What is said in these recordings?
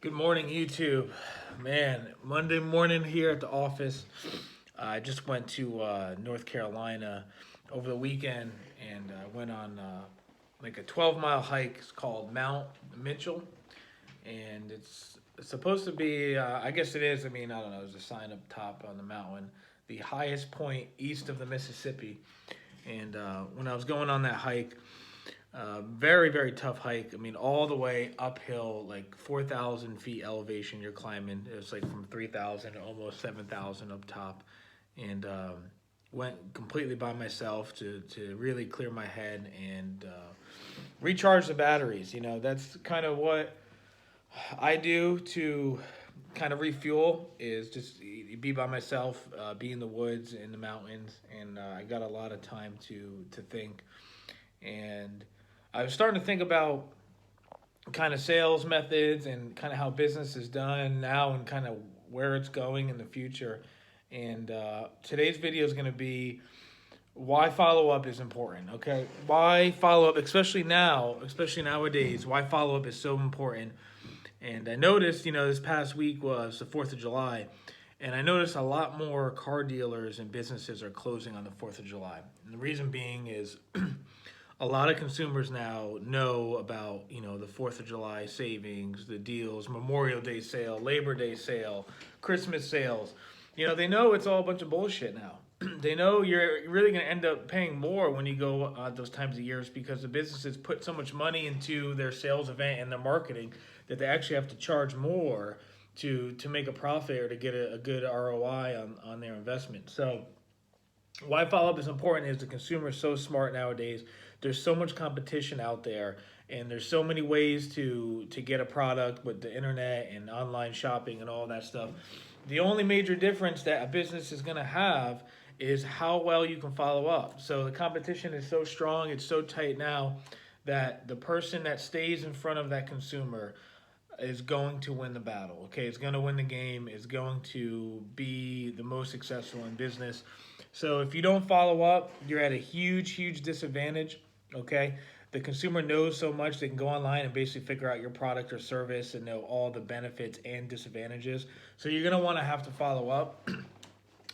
Good morning, YouTube. Man, Monday morning here at the office. I just went to North Carolina over the weekend and went on like a 12-mile hike. It's called Mount Mitchell. And it's supposed to be, I guess it is. I mean, I don't know. There's a sign up top on the mountain, the highest point east of the Mississippi. And when I was going on that hike, very, very tough hike. I mean, all the way uphill, like 4,000 feet elevation you're climbing. It's like from 3,000 to almost 7,000 up top. And went completely by myself to really clear my head and recharge the batteries. That's kind of what I do to kind of refuel is just be by myself, be in the woods, in the mountains. And I got a lot of time to think. And I was starting to think about kind of sales methods and kind of how business is done now and kind of where it's going in the future. And today's video is going to be why follow up is important. Okay, why follow up, especially now, especially nowadays. Why follow up is so important. And I noticed, this past week was the 4th of July, and I noticed a lot more car dealers and businesses are closing on the 4th of July. And the reason being is a lot of consumers now know about, the 4th of July savings, the deals, Memorial Day sale, Labor Day sale, Christmas sales. They know it's all a bunch of bullshit now. They know you're really going to end up paying more when you go those times of years because the businesses put so much money into their sales event and their marketing that they actually have to charge more to make a profit or to get a good ROI on their investment. So why follow up is important is the consumer is so smart nowadays. There's so much competition out there, and there's so many ways to get a product with the internet and online shopping and all that stuff. The only major difference that a business is going to have is how well you can follow up. So the competition is so strong, it's so tight now that the person that stays in front of that consumer is going to win the battle. Okay, it's going to win the game, is going to be the most successful in business. So if you don't follow up, you're at a huge, huge disadvantage. Okay, the consumer knows so much they can go online and basically figure out your product or service and know all the benefits and disadvantages. So you're going to want to have to follow up.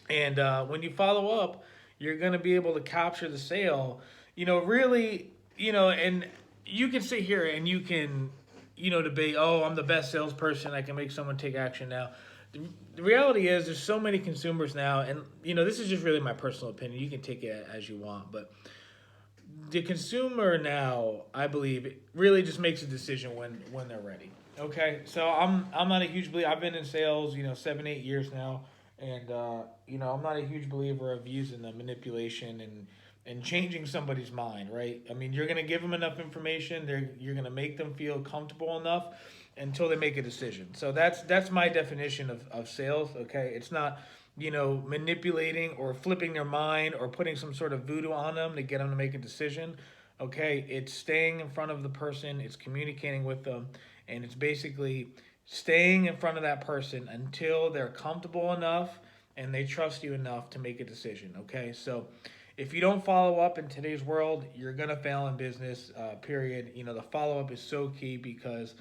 And when you follow up, you're going to be able to capture the sale. Really, and you can sit here and you can, debate, oh, I'm the best salesperson. I can make someone take action now. The reality is there's so many consumers now, and, this is just really my personal opinion. You can take it as you want, but the consumer now, I believe, really just makes a decision when they're ready. Okay, so I'm not a huge believer. I've been in sales, 7-8 years now, and I'm not a huge believer of using the manipulation and changing somebody's mind. Right? I mean, you're gonna give them enough information. You're gonna make them feel comfortable enough until they make a decision. So that's my definition of sales. Okay, it's not manipulating or flipping their mind or putting some sort of voodoo on them to get them to make a decision. Okay, it's staying in front of the person, it's communicating with them, and it's basically staying in front of that person until they're comfortable enough and they trust you enough to make a decision. Okay, so if you don't follow up in today's world, you're gonna fail in business. Period. The follow up is so key because,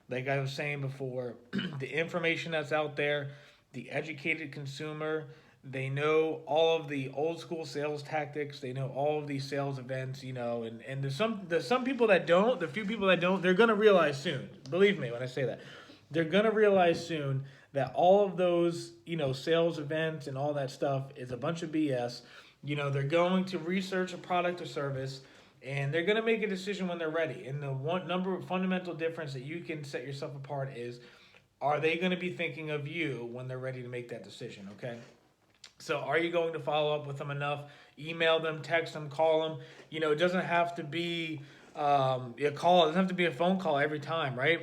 like I was saying before, the information that's out there, the educated consumer, they know all of the old school sales tactics. They know all of these sales events, and there's some people that don't. The few people that don't, they're gonna realize soon. Believe me when I say that, they're gonna realize soon that all of those sales events and all that stuff is a bunch of BS. They're going to research a product or service, and they're going to make a decision when they're ready. And the one number fundamental difference that you can set yourself apart is, are they going to be thinking of you when they're ready to make that decision? Okay. So are you going to follow up with them enough? Email them, text them, call them. It doesn't have to be a call. It doesn't have to be a phone call every time, right?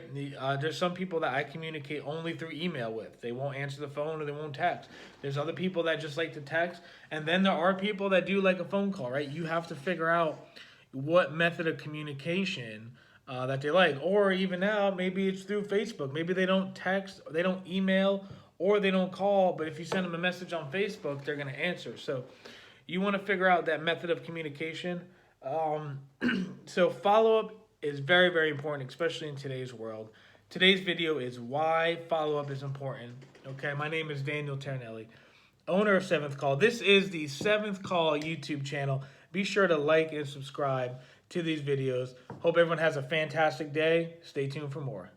There's some people that I communicate only through email with. They won't answer the phone or they won't text. There's other people that just like to text. And then there are people that do like a phone call, right? You have to figure out what method of communication that they like. Or even now, maybe it's through Facebook. Maybe they don't text, they don't email, or they don't call, but if you send them a message on Facebook, they're going to answer. So you want to figure out that method of communication. So follow up is very, very important, especially in today's world. Today's video is why follow-up is important. Okay, my name is Daniel Tarinelli, owner of 7th Call. This is the 7th Call YouTube channel. Be sure to like and subscribe to these videos. Hope everyone has a fantastic day. Stay tuned for more.